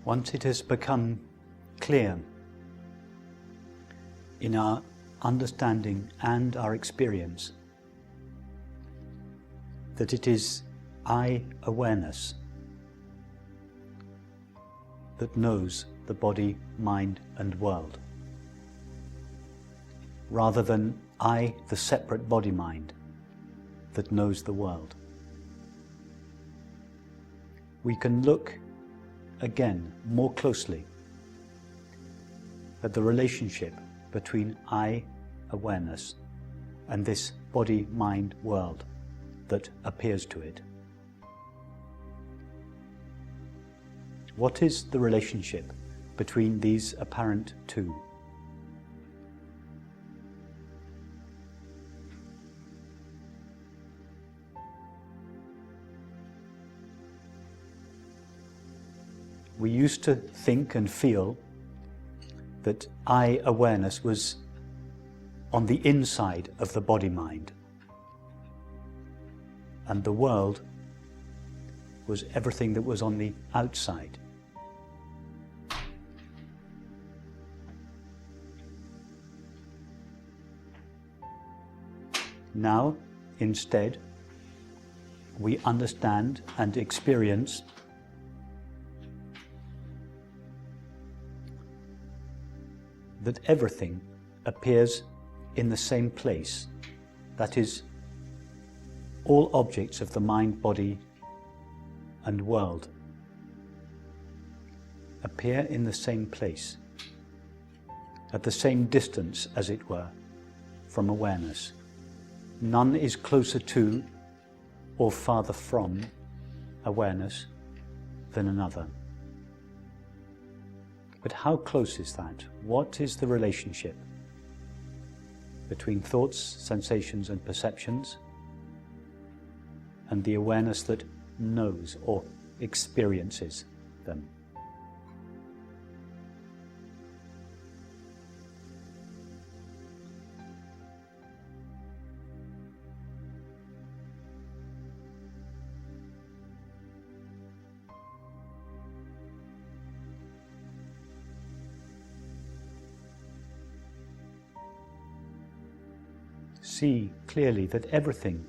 Once it has become clear in our understanding and our experience that it is I awareness that knows the body, mind and world, rather than I, the separate body-mind, that knows the world. We can look again more closely at the relationship between I, awareness, and this body-mind world that appears to it. What is the relationship between these apparent two? We used to think and feel that I awareness was on the inside of the body-mind, and the world was everything that was on the outside. Now, instead, we understand and experience that everything appears in the same place. That is, all objects of the mind, body and world appear in the same place, at the same distance, as it were, from awareness. None is closer to or farther from awareness than another. But how close is that? What is the relationship between thoughts, sensations and perceptions and the awareness that knows or experiences them? See clearly that everything,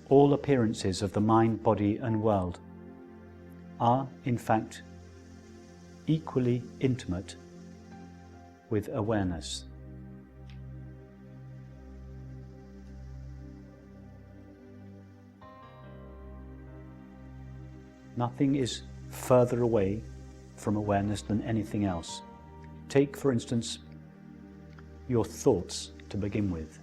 all appearances of the mind, body and world are, in fact, equally intimate with awareness. Nothing is further away from awareness than anything else. Take, for instance, your thoughts to begin with.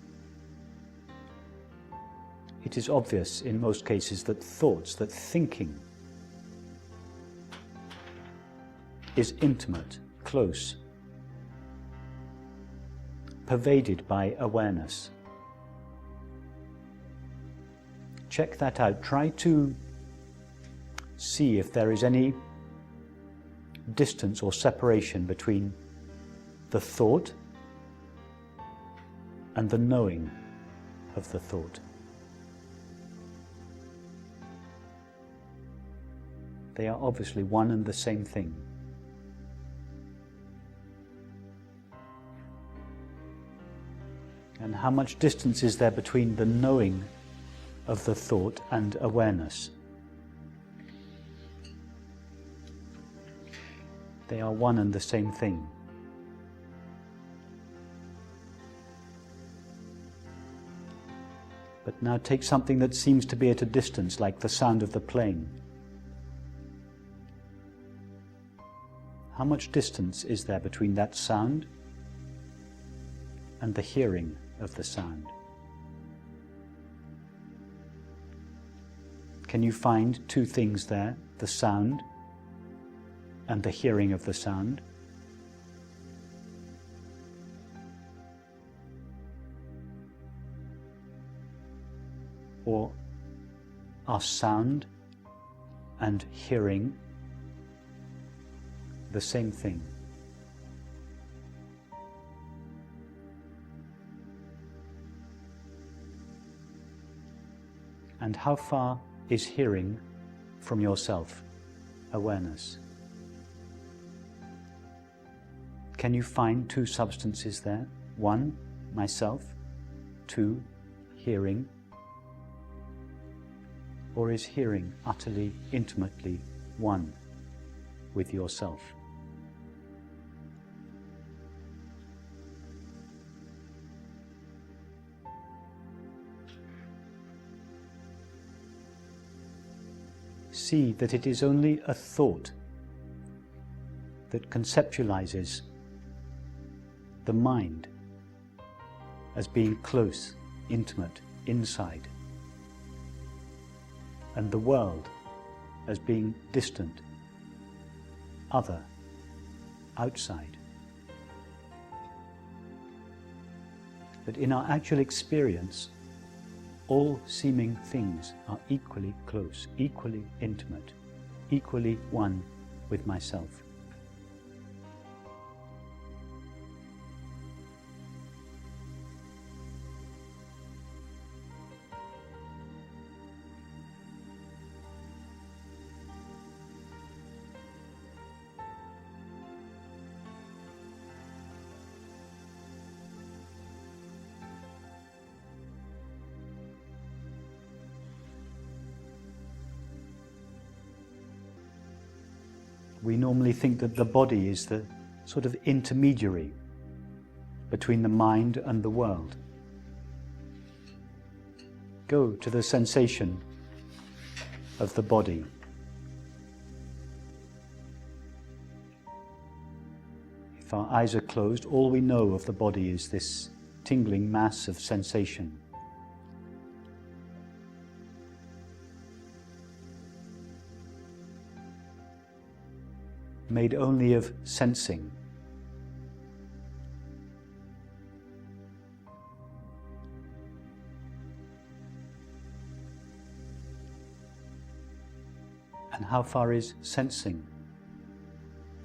It is obvious in most cases that thoughts, that thinking is intimate, close, pervaded by awareness. Check that out. Try to see if there is any distance or separation between the thought and the knowing of the thought. They are obviously one and the same thing. And how much distance is there between the knowing of the thought and awareness? They are one and the same thing. But now take something that seems to be at a distance, like the sound of the plane. How much distance is there between that sound and the hearing of the sound? Can you find two things there, the sound and the hearing of the sound? Or are sound and hearing the same thing? And how far is hearing from yourself, awareness? Can you find two substances there? One, myself. Two, hearing. Or is hearing utterly, intimately one with yourself? See that it is only a thought that conceptualizes the mind as being close, intimate, inside, and the world as being distant, other, outside. That in our actual experience, all seeming things are equally close, equally intimate, equally one with myself. We normally think that the body is the sort of intermediary between the mind and the world. Go to the sensation of the body. If our eyes are closed, all we know of the body is this tingling mass of sensation. Made only of sensing. And how far is sensing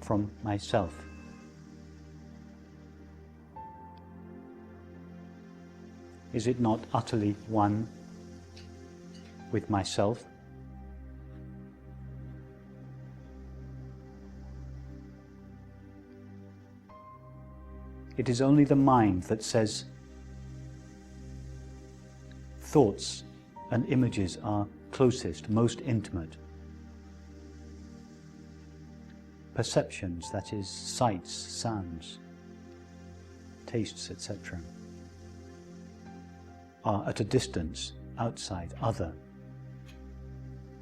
from myself? Is it not utterly one with myself? It is only the mind that says thoughts and images are closest, most intimate. Perceptions, that is, sights, sounds, tastes, etc., are at a distance, outside, other,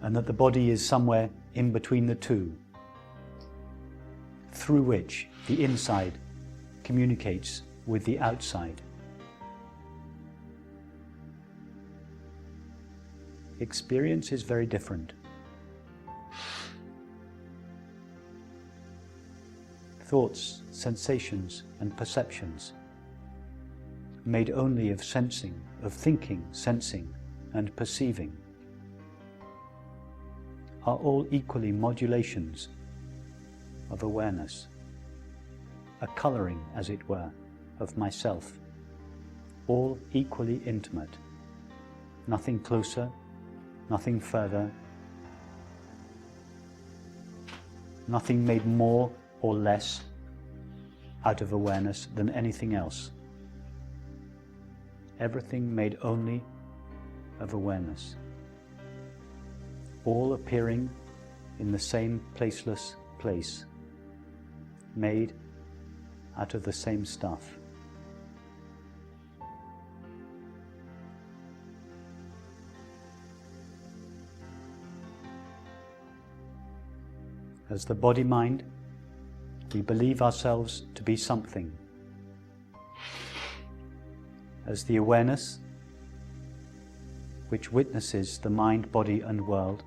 and that the body is somewhere in between the two, through which the inside communicates with the outside. Experience is very different. Thoughts, sensations, and perceptions, made only of sensing, of thinking, sensing, and perceiving, are all equally modulations of awareness. A colouring, as it were, of myself, all equally intimate, nothing closer, nothing further, nothing made more or less out of awareness than anything else. Everything made only of awareness, all appearing in the same placeless place, made out of the same stuff. As the body-mind, we believe ourselves to be something. As the awareness, which witnesses the mind, body and world,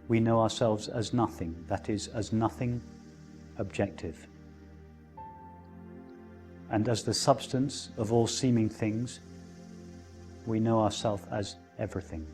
we know ourselves as nothing, that is, as nothing objective. And as the substance of all seeming things, we know ourselves as everything.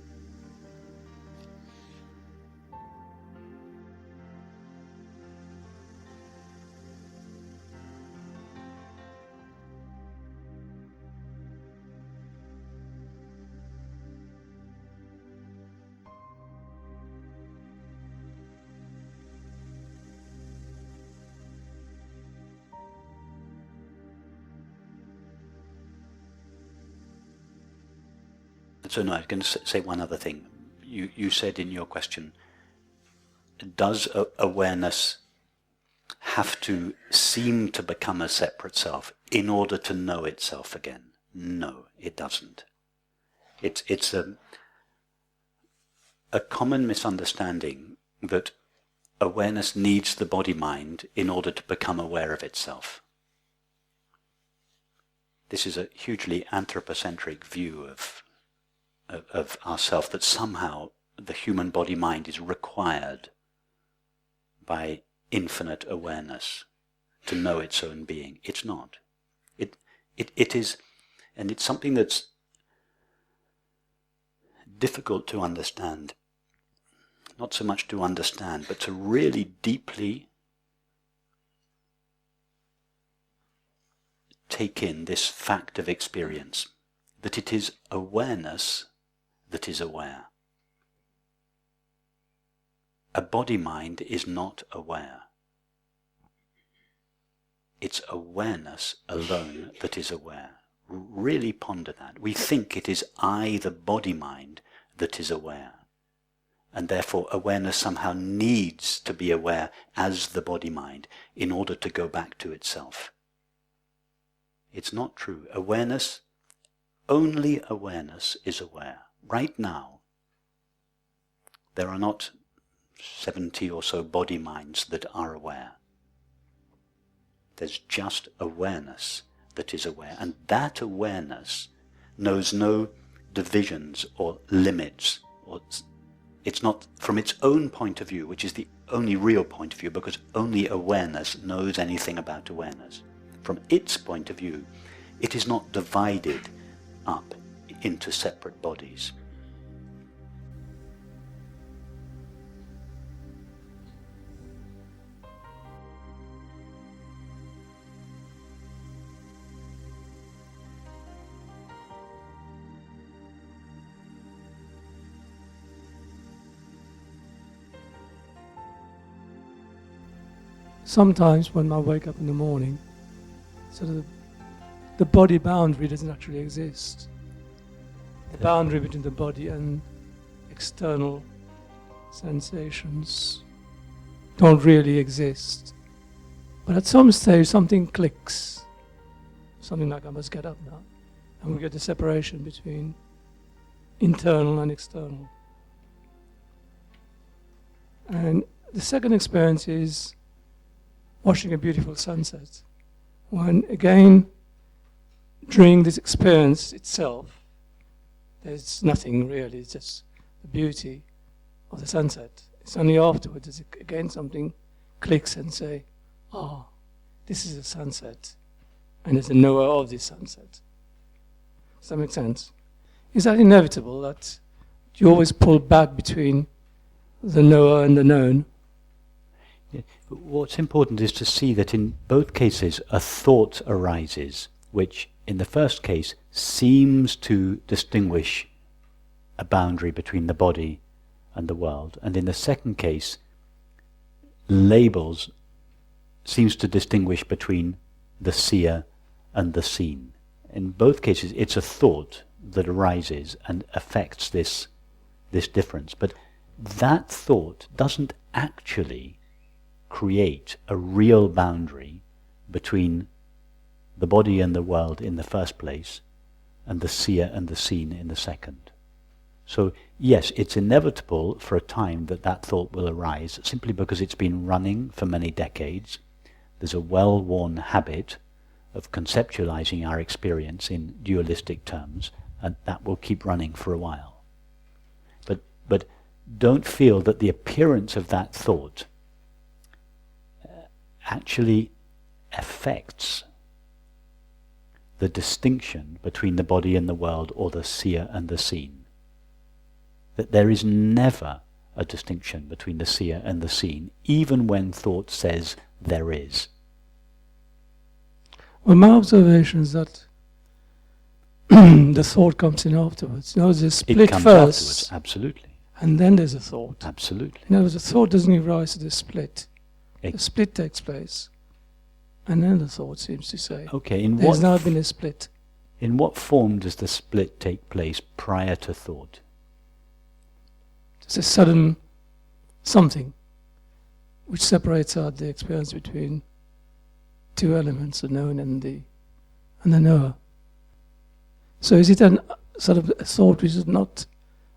So no, I was going to say one other thing. You said in your question, does awareness have to seem to become a separate self in order to know itself again? No, it doesn't. It's a common misunderstanding that awareness needs the body-mind in order to become aware of itself. This is a hugely anthropocentric view of ourself, that somehow the human body-mind is required by infinite awareness to know its own being. It's not. It is, and it's something that's difficult to understand. Not so much to understand, but to really deeply take in this fact of experience, that it is awareness that is aware. A body-mind is not aware. It's awareness alone that is aware. Really ponder that. We think it is I, the body-mind, that is aware. And therefore awareness somehow needs to be aware as the body-mind in order to go back to itself. It's not true. Awareness, only awareness is aware. Right now, there are not 70 or so body-minds that are aware. There's just awareness that is aware. And that awareness knows no divisions or limits. It's not from its own point of view, which is the only real point of view, because only awareness knows anything about awareness. From its point of view, it is not divided up into separate bodies. Sometimes when I wake up in the morning, sort of the body boundary doesn't actually exist. The boundary between the body and external sensations don't really exist. But at some stage something clicks. Something like, I must get up now. And we get the separation between internal and external. And the second experience is watching a beautiful sunset. When again, during this experience itself, there's nothing really, it's just the beauty of the sunset. It's only afterwards, again something clicks and say, this is a sunset, and there's a knower of this sunset. Does that make sense? Is that inevitable, that you always pull back between the knower and the known? Yeah. What's important is to see that in both cases a thought arises, which in the first case seems to distinguish a boundary between the body and the world, and in the second case seems to distinguish between the seer and the seen. In both cases it's a thought that arises and affects this difference, but that thought doesn't actually create a real boundary between the body and the world in the first place and the seer and the seen in the second. So yes, it's inevitable for a time that thought will arise, simply because it's been running for many decades. There's a well-worn habit of conceptualizing our experience in dualistic terms, and that will keep running for a while. But don't feel that the appearance of that thought actually affects the distinction between the body and the world, or the seer and the seen. That there is never a distinction between the seer and the seen, even when thought says there is. Well, my observation is that the thought comes in afterwards. There's a split it comes first. Afterwards, absolutely. And then there's a thought. Absolutely. In other words, the thought doesn't give rise to the split. The split takes place. And then the thought seems to say, okay, there's now been a split. In what form does the split take place prior to thought? It's a sudden something which separates out the experience between two elements, the known and the knower. So is it an sort of a thought which is not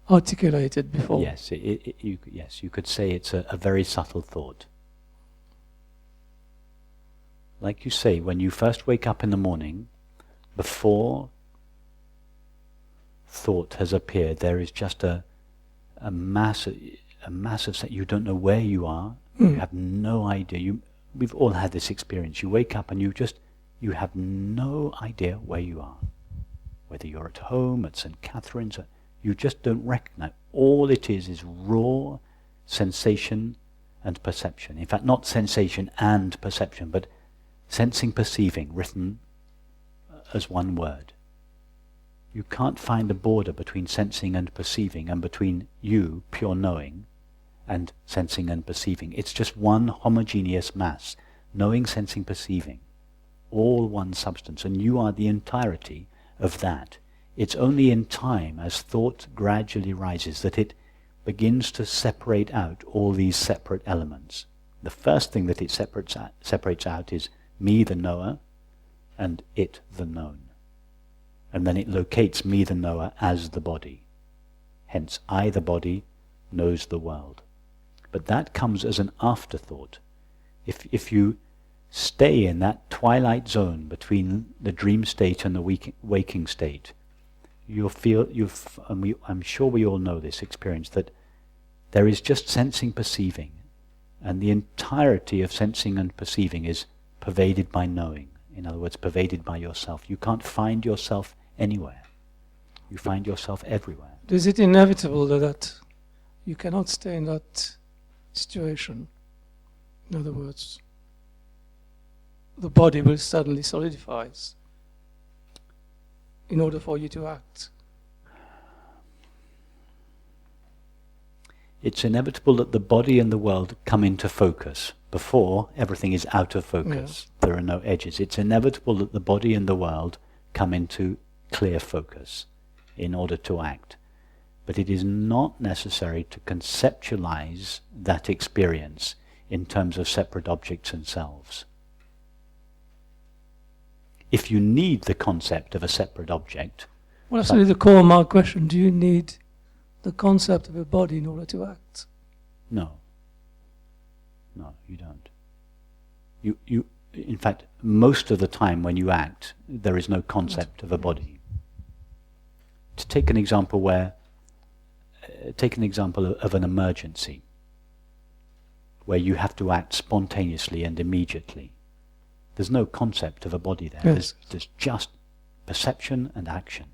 articulated before? Yes, yes, you could say it's a very subtle thought. Like you say, when you first wake up in the morning, before thought has appeared, there is just a massive sense. You don't know where you are. You have no idea. We've all had this experience. You wake up and you have no idea where you are. Whether you're at home, at St. Catherine's, you just don't recognize. All it is raw sensation and perception. In fact, not sensation and perception, but sensing, perceiving, written as one word. You can't find a border between sensing and perceiving and between you, pure knowing, and sensing and perceiving. It's just one homogeneous mass, knowing, sensing, perceiving, all one substance, and you are the entirety of that. It's only in time, as thought gradually rises, that it begins to separate out all these separate elements. The first thing that it separates out is me, the knower, and it, the known. And then it locates me, the knower, as the body. Hence, I, the body, knows the world. But that comes as an afterthought. If you stay in that twilight zone between the dream state and the waking state, you'll feel, I'm sure we all know this experience, that there is just sensing, perceiving, and the entirety of sensing and perceiving is pervaded by knowing. In other words, pervaded by yourself. You can't find yourself anywhere. You find yourself everywhere. Is it inevitable that you cannot stay in that situation? In other words, the body will suddenly solidify in order for you to act. It's inevitable that the body and the world come into focus. Before, everything is out of focus. Yeah. There are no edges. It's inevitable that the body and the world come into clear focus in order to act. But it is not necessary to conceptualize that experience in terms of separate objects and selves. If you need the concept of a separate object... Well, that's really the core of my question. Do you need the concept of a body in order to act? No. No, you don't. You, in fact, most of the time when you act, there is no concept of a body. To take an example of an emergency, where you have to act spontaneously and immediately. There's no concept of a body there. Yes. There's just perception and action.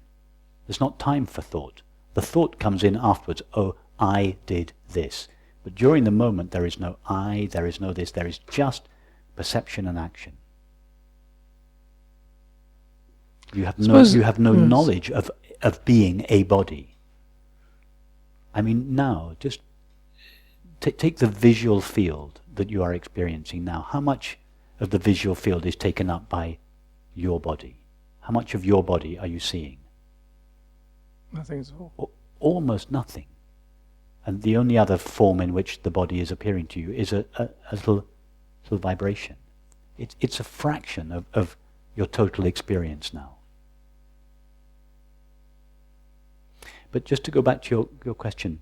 There's not time for thought. The thought comes in afterwards. Oh, I did this. But during the moment there is no I, there is no this, there is just perception and action. You have no knowledge of being a body. I mean, now, just take the visual field that you are experiencing now. How much of the visual field is taken up by your body? How much of your body are you seeing? Nothing at all. Almost nothing. And the only other form in which the body is appearing to you is a little vibration. It's a fraction of your total experience now. But just to go back to your question,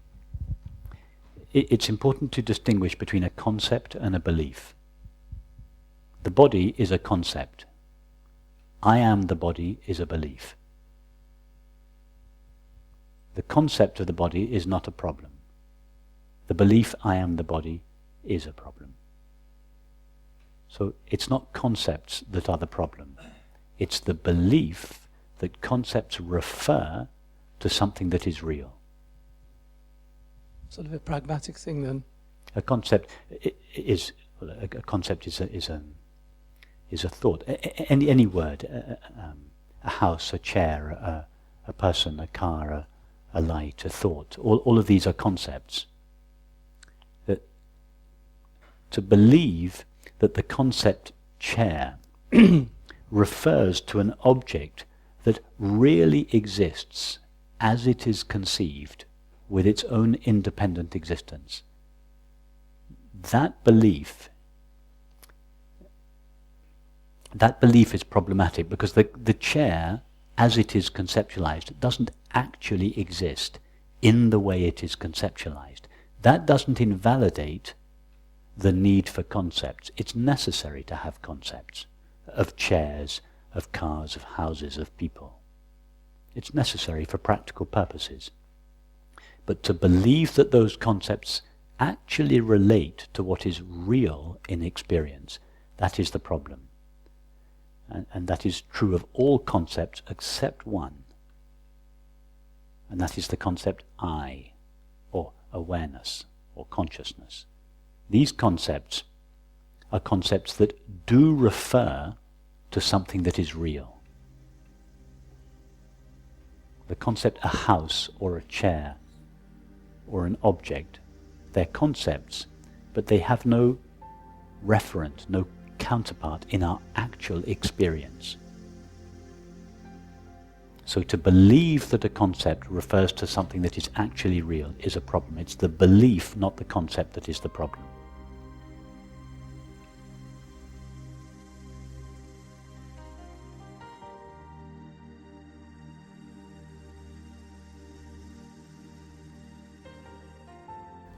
it's important to distinguish between a concept and a belief. The body is a concept. I am the body is a belief. The concept of the body is not a problem. The belief I am the body is a problem. So it's not concepts that are the problem. It's the belief that concepts refer to something that is real. Sort of a pragmatic thing then. A concept is a thought. Any word, a house, a chair, a person, a car, a light, a thought. All of these are concepts. That to believe that the concept chair refers to an object that really exists as it is conceived, with its own independent existence, that belief is problematic, because the chair, as it is conceptualized, doesn't actually exist in the way it is conceptualized. That doesn't invalidate the need for concepts. It's necessary to have concepts of chairs, of cars, of houses, of people. It's necessary for practical purposes. But to believe that those concepts actually relate to what is real in experience, that is the problem. And that is true of all concepts except one. And that is the concept I, or awareness, or consciousness. These concepts are concepts that do refer to something that is real. The concept a house, or a chair, or an object, they're concepts, but they have no referent, no counterpart in our actual experience. So to believe that a concept refers to something that is actually real is a problem. It's the belief, not the concept, that is the problem.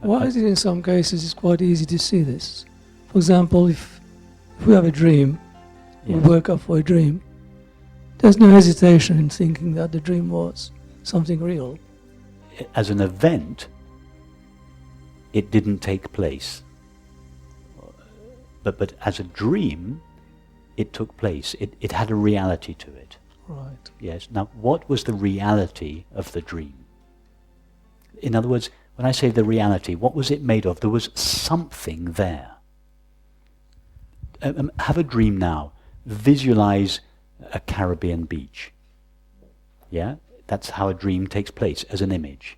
Why is it in some cases it's quite easy to see this? For example, if we have a dream, we wake up for a dream, there's no hesitation in thinking that the dream was something real. As an event, it didn't take place. But as a dream, it took place. It had a reality to it. Right. Yes. Now, what was the reality of the dream? In other words, when I say the reality, what was it made of? There was something there. Have a dream now. Visualize a Caribbean beach. Yeah? That's how a dream takes place, as an image.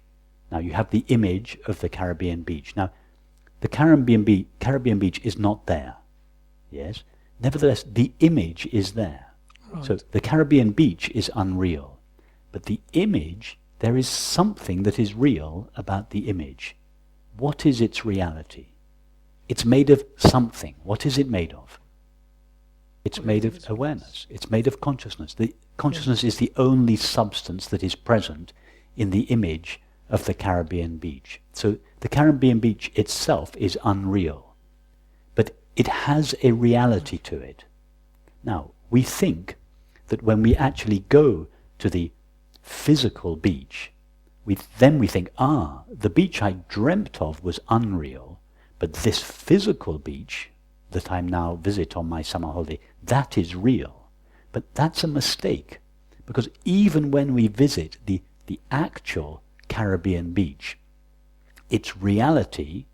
Now you have the image of the Caribbean beach. Now, the Caribbean beach is not there. Yes? Nevertheless, the image is there. Right. So the Caribbean beach is unreal. But the image, there is something that is real about the image. What is its reality? It's made of something. What is it made of? It's made of awareness. It's made of consciousness. The consciousness is the only substance that is present in the image of the Caribbean beach. So the Caribbean beach itself is unreal, but it has a reality to it. Now, we think that when we actually go to the physical beach, we think, the beach I dreamt of was unreal, but this physical beach that I now visit on my summer holiday, that is real. But that's a mistake, because even when we visit the actual Caribbean beach, its reality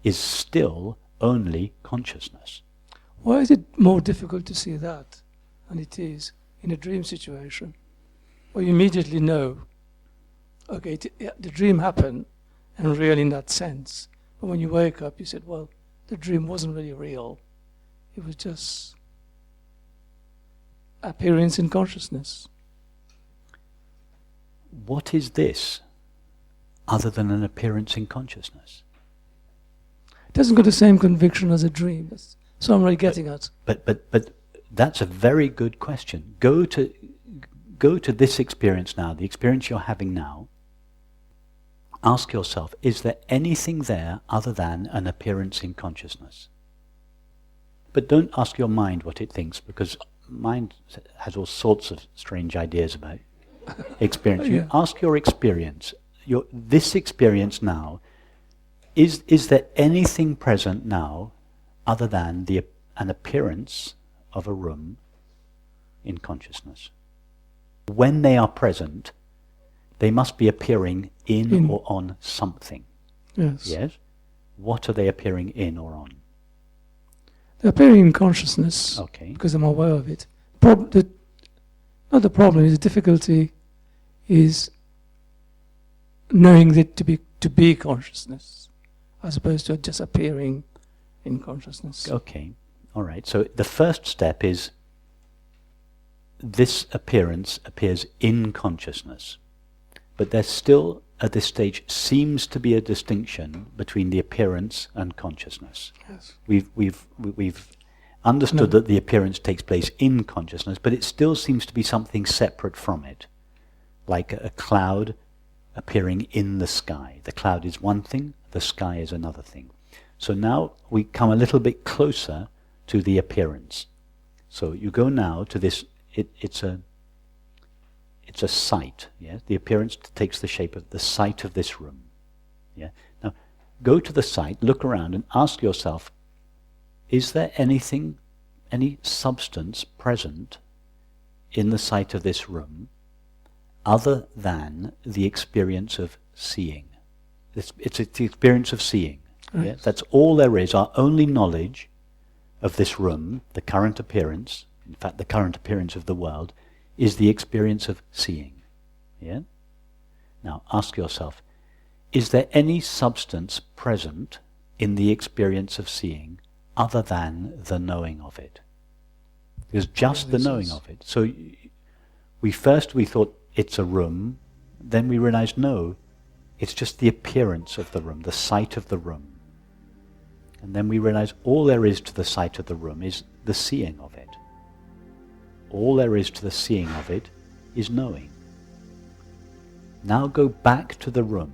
is still only consciousness. Why is it more difficult to see that than it is in a dream situation, where you immediately know, okay, the dream happened, and real in that sense. But when you wake up, you said, well, the dream wasn't really real. It was just appearance in consciousness. What is this other than an appearance in consciousness? It doesn't got the same conviction as a dream. So I'm really getting at. But that's a very good question. Go to this experience now, the experience you're having now. Ask yourself, is there anything there other than an appearance in consciousness? But don't ask your mind what it thinks, because mind has all sorts of strange ideas about experience. Yeah. You ask your experience, this experience now, is there anything present now other than an appearance of a room in consciousness? When they are present, they must be appearing in or on something. Yes. Yes? What are they appearing in or on? They're appearing in consciousness, Okay. because I'm aware of it. Not the problem is the difficulty is knowing that to be consciousness, as opposed to just appearing in. in consciousness. Okay, all right. So the first step is this appearance appears in consciousness. But there still, at this stage, seems to be a distinction between the appearance and consciousness. Yes. We've understood that the appearance takes place in consciousness, but it still seems to be something separate from it, like a cloud appearing in the sky. The cloud is one thing, the sky is another thing. So now we come a little bit closer to the appearance. So you go now to this, it's a sight, yeah? The appearance takes the shape of the sight of this room. Yeah? Now, go to the site, look around and ask yourself, is there anything, any substance present in the sight of this room other than the experience of seeing? It's the experience of seeing. Yeah? That's all there is. Our only knowledge of this room, the current appearance, in fact the current appearance of the world, is the experience of seeing. Yeah? Now ask yourself, is there any substance present in the experience of seeing other than the knowing of it? There's just the knowing of it. So we thought it's a room, then we realized no, it's just the appearance of the room, the sight of the room. And then we realize all there is to the sight of the room is the seeing of it. All there is to the seeing of it is knowing. Now go back to the room,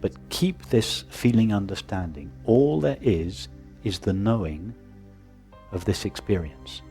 but keep this feeling understanding. All there is the knowing of this experience.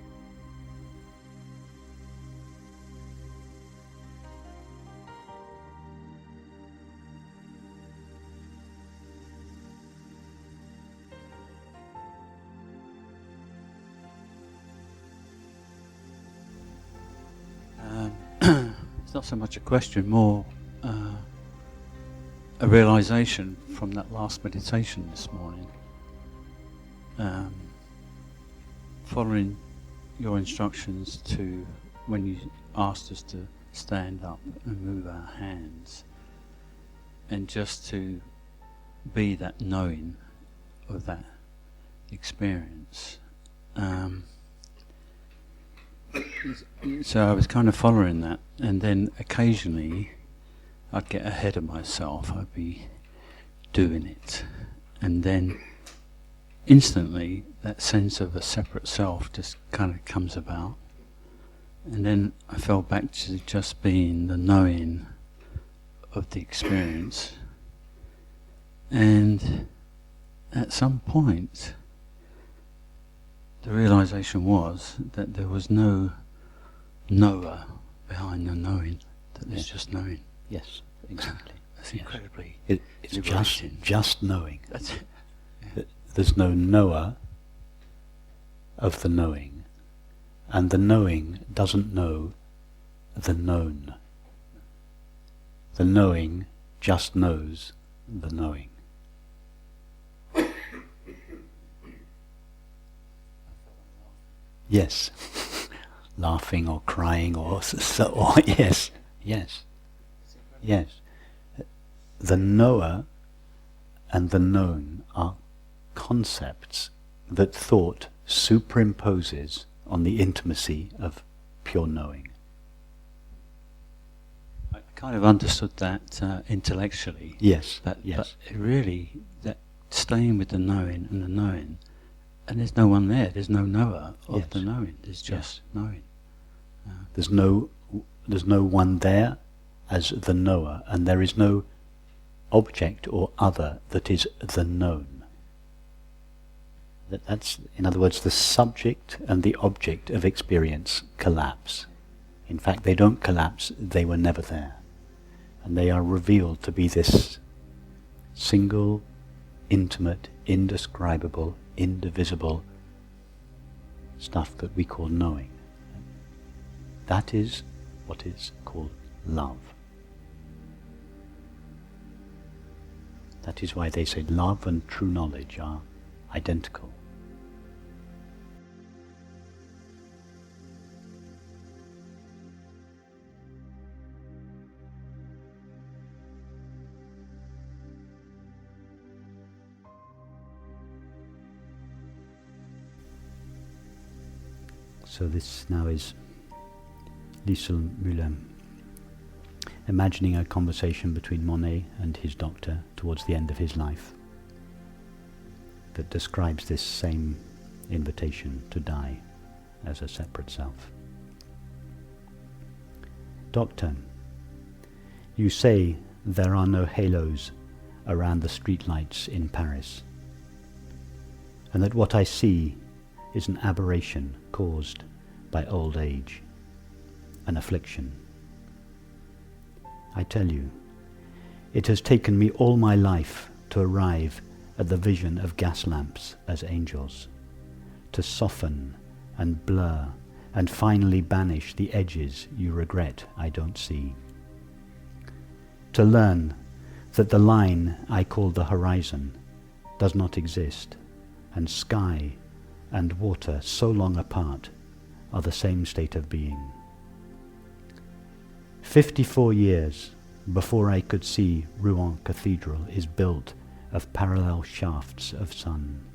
It's not so much a question, more a realization from that last meditation this morning. Following your instructions to, when you asked us to stand up and move our hands, and just to be that knowing of that experience. So I was kind of following that, and then occasionally I'd get ahead of myself. I'd be doing it, and then instantly that sense of a separate self just kind of comes about, and then I fell back to just being the knowing of the experience. And at some point the realization was that there was no knower behind the knowing, that there's just knowing. Yes, exactly. That's incredibly It's liberating. just knowing. That's it. Yeah. There's no knower of the knowing, and the knowing doesn't know the known. The knowing just knows the knowing. Yes, laughing or crying or yes. The knower and the known are concepts that thought superimposes on the intimacy of pure knowing. I kind of understood that intellectually. Yes, But yes. it really, that staying with the knowing and the knowing, and there's no one there. There's no knower of Yes. the knowing. There's just knowing. There's no one there as the knower, and there is no object or other that is the known. That's, in other words, the subject and the object of experience collapse. In fact, they don't collapse, they were never there. And they are revealed to be this single, intimate, indescribable, indivisible stuff that we call knowing. That is what is called love. That is why they say love and true knowledge are identical. So this now is Liesl Müller, imagining a conversation between Monet and his doctor towards the end of his life that describes this same invitation to die as a separate self. Doctor, you say there are no halos around the streetlights in Paris, and that what I see is an aberration caused by old age, an affliction. I tell you, it has taken me all my life to arrive at the vision of gas lamps as angels, to soften and blur and finally banish the edges you regret I don't see. To learn that the line I call the horizon does not exist, and sky and water so long apart are the same state of being. 54 years before I could see Rouen Cathedral is built of parallel shafts of sun,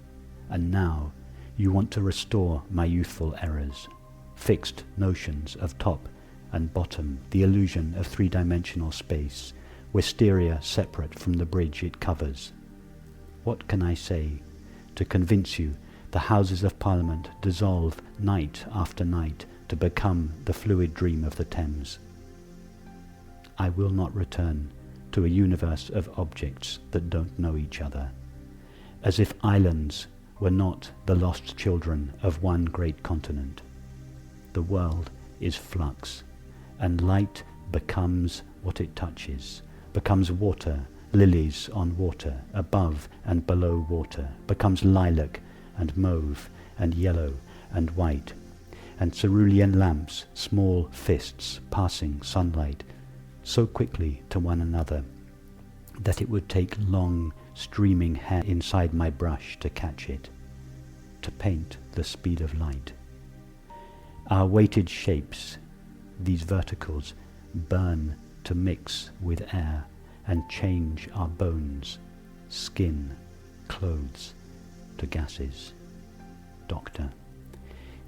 and now you want to restore my youthful errors, fixed notions of top and bottom, the illusion of three-dimensional space, wisteria separate from the bridge it covers. What can I say to convince you the Houses of Parliament dissolve night after night to become the fluid dream of the Thames? I will not return to a universe of objects that don't know each other, as if islands were not the lost children of one great continent. The world is flux, and light becomes what it touches, becomes water, lilies on water, above and below water, becomes lilac and mauve and yellow and white, and cerulean lamps, small fists passing sunlight so quickly to one another that it would take long streaming hair inside my brush to catch it, to paint the speed of light. Our weighted shapes, these verticals, burn to mix with air and change our bones, skin, clothes to gases. Doctor,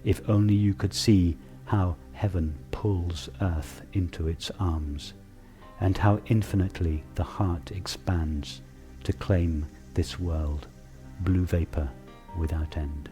if only you could see how heaven pulls earth into its arms, and how infinitely the heart expands to claim this world, blue vapor without end.